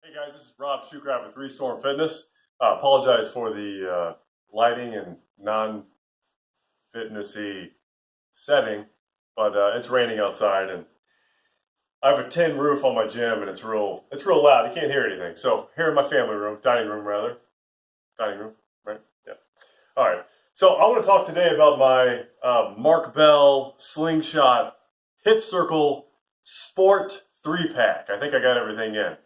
Hey guys, this is Rob Shoecraft with Restorm Fitness. Apologize for the lighting and non-fitnessy setting, but it's raining outside and I have a tin roof on my gym and it's real loud. You can't hear anything. So here in my family room, dining room, right? Yeah. All right. So I want to talk today about my Mark Bell Slingshot Hip Circle Sport 3-pack. I think I got everything in.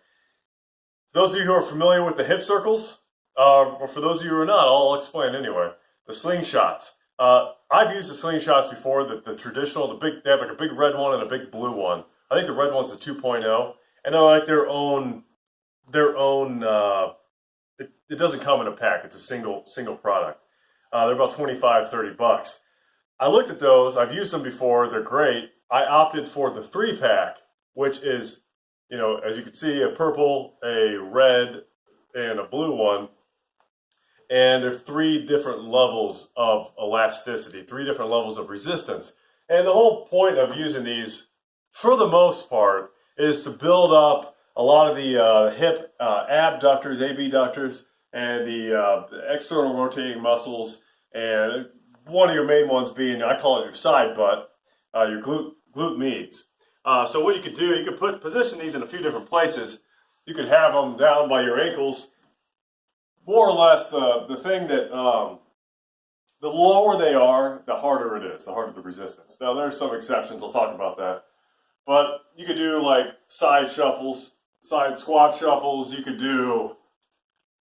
Those of you who are familiar with the hip circles, or for those of you who are not, I'll explain anyway. The slingshots. I've used the slingshots before, the traditional, they have like a big red one and a big blue one. I think the red one's a 2.0, and they're like their own. It doesn't come in a pack. It's a single product. They're about $25-30. I looked at those. I've used them before. They're great. I opted for the 3-pack, which is, you know, as you can see, a purple, a red, and a blue one. And there's 3 different levels of elasticity, 3 different levels of resistance. And the whole point of using these, for the most part, is to build up a lot of the hip abductors, abductors, and the external rotating muscles. And one of your main ones being, I call it your side butt, your glute medius. So what you could do, you could position these in a few different places. You could have them down by your ankles. More or less, the thing that the lower they are, the harder it is, the harder the resistance. Now there's some exceptions. I'll talk about that. But you could do like side shuffles, side squat shuffles. You could do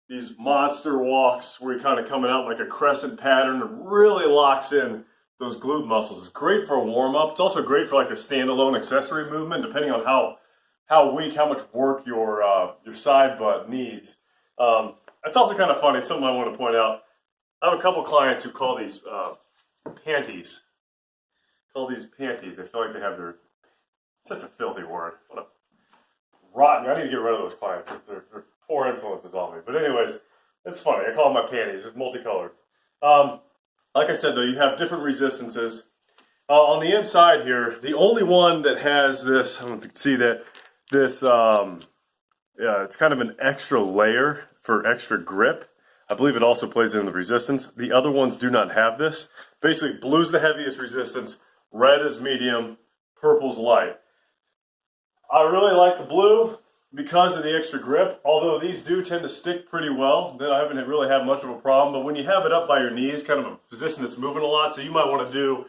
these monster walks where you're kind of coming out like a crescent pattern. It really locks in those glute muscles. It's great for a warm-up. It's also great for like a standalone accessory movement, depending on how weak, how much work your side butt needs. It's also kind of funny. It's something I want to point out. I have a couple clients who call these panties. They feel like they have their, such a filthy word. What a rotten. I need to get rid of those clients. They're poor influences on me. But anyways, it's funny. I call them my panties. It's multicolored. Like I said, though, you have different resistances. On the inside here, the only one that has this, I don't know if you can see that, this, it's kind of an extra layer for extra grip. I believe it also plays in the resistance. The other ones do not have this. Basically, blue's the heaviest resistance, red is medium, purple's light. I really like the blue because of the extra grip, although these do tend to stick pretty well. Then I haven't really had much of a problem, but when you have it up by your knees, kind of a position that's moving a lot, so you might want to do,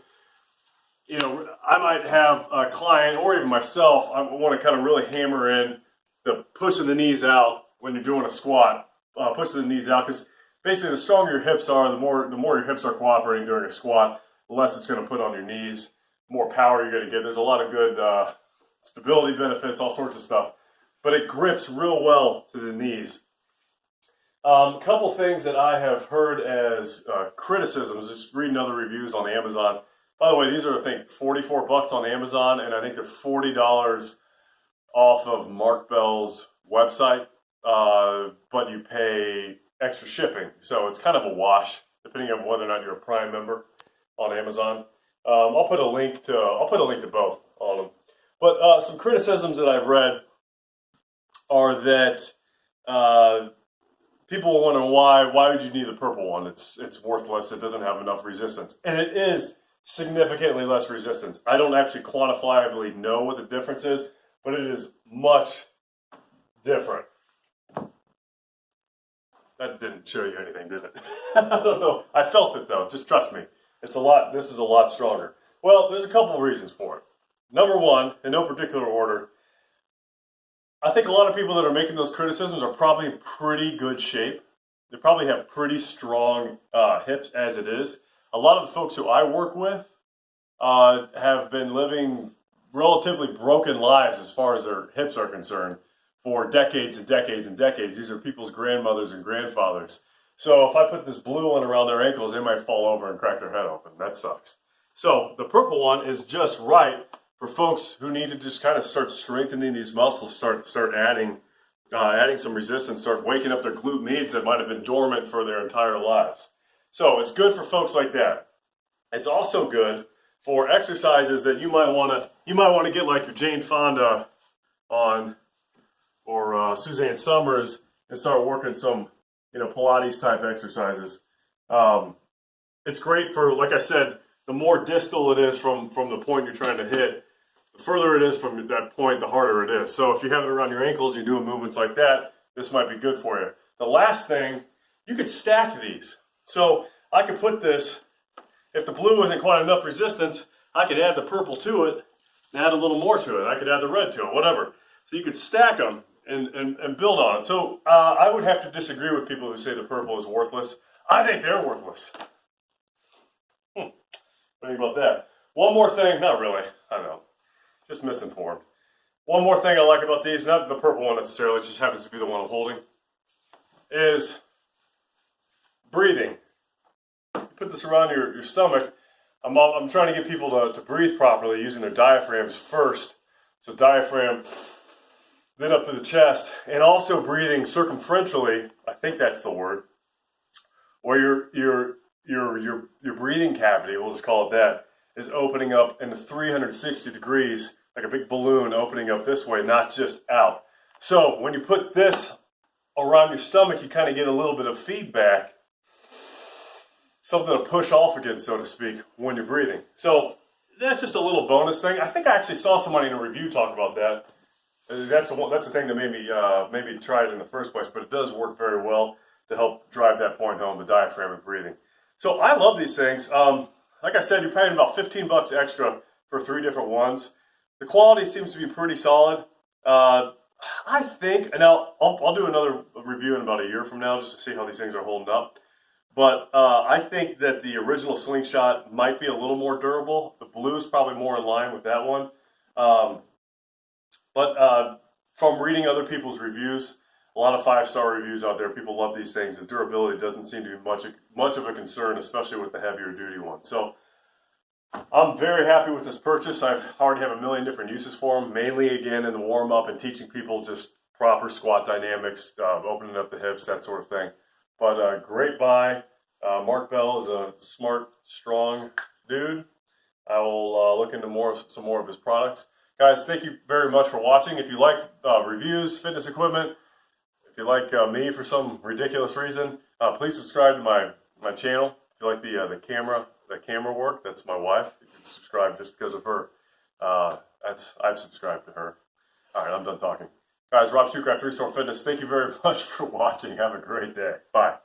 you know, I might have a client, or even myself, I want to kind of really hammer in the pushing the knees out when you're doing a squat, pushing the knees out, because basically the stronger your hips are, the more your hips are cooperating during a squat, the less it's going to put on your knees, the more power you're going to get. There's a lot of good stability benefits, all sorts of stuff. But it grips real well to the knees. A couple things that I have heard as criticisms, just reading other reviews on Amazon. By the way, these are, I think, $44 on Amazon, and I think they're $40 off of Mark Bell's website, but you pay extra shipping. So it's kind of a wash, depending on whether or not you're a Prime member on Amazon. I'll put a link to both on them. But some criticisms that I've read are that people will wonder why would you need the purple one? It's worthless. It doesn't have enough resistance, and it is significantly less resistance. I don't actually quantifiably know what the difference is, but it is much different. That didn't show you anything, did it? I don't know. I felt it though. Just trust me. It's a lot. This is a lot stronger. Well, there's a couple of reasons for it. Number one, in no particular order, I think a lot of people that are making those criticisms are probably in pretty good shape. They probably have pretty strong hips as it is. A lot of the folks who I work with have been living relatively broken lives as far as their hips are concerned for decades and decades and decades. These are people's grandmothers and grandfathers. So if I put this blue one around their ankles, they might fall over and crack their head open. That sucks. So the purple one is just right for folks who need to just kind of start strengthening these muscles, start adding some resistance, start waking up their glute medius that might have been dormant for their entire lives. So it's good for folks like that. It's also good for exercises that you might want to get like your Jane Fonda on Suzanne Summers and start working some, Pilates type exercises. It's great for, like I said, the more distal it is from the point you're trying to hit, the further it is from that point, the harder it is. So if you have it around your ankles, you're doing movements like that, this might be good for you. The last thing, you could stack these. So I could put this, if the blue isn't quite enough resistance, I could add the purple to it and add a little more to it. I could add the red to it, whatever. So you could stack them and build on it. So I would have to disagree with people who say the purple is worthless. I think they're worthless. What do you think about that? One more thing, not really, I don't know, just misinformed. One more thing I like about these, not the purple one necessarily, it just happens to be the one I'm holding, is breathing. You put this around your stomach. I'm trying to get people to breathe properly using their diaphragms first. So diaphragm, then up to the chest, and also breathing circumferentially, I think that's the word, where your breathing cavity, we'll just call it that, is opening up in 360 degrees, like a big balloon opening up this way, not just out. So when you put this around your stomach, you kind of get a little bit of feedback, something to push off against, so to speak, when you're breathing. So that's just a little bonus thing. I think I actually saw somebody in a review talk about that. That's the thing that made me try it in the first place, but it does work very well to help drive that point home, the diaphragm and breathing. So I love these things. Like I said, you're paying about $15 extra for 3 different ones. The quality seems to be pretty solid. I think, and I'll do another review in about a year from now just to see how these things are holding up. But I think that the original Slingshot might be a little more durable. The blue is probably more in line with that one. But from reading other people's reviews, a lot of 5-star reviews out there, people love these things. The durability doesn't seem to be much of a concern, especially with the heavier duty ones. So I'm very happy with this purchase. I already have a million different uses for them, mainly again in the warm up and teaching people just proper squat dynamics, opening up the hips, that sort of thing. But great buy. Mark Bell is a smart, strong dude. I will look into some more of his products. Guys, thank you very much for watching. If you like reviews, fitness equipment, if you like me for some ridiculous reason, please subscribe to my channel. If you like the camera work, that's my wife. You can subscribe just because of her. I've subscribed to her. All right, I'm done talking. Guys, Rob Shoecraft, 3 Storm Fitness. Thank you very much for watching. Have a great day. Bye.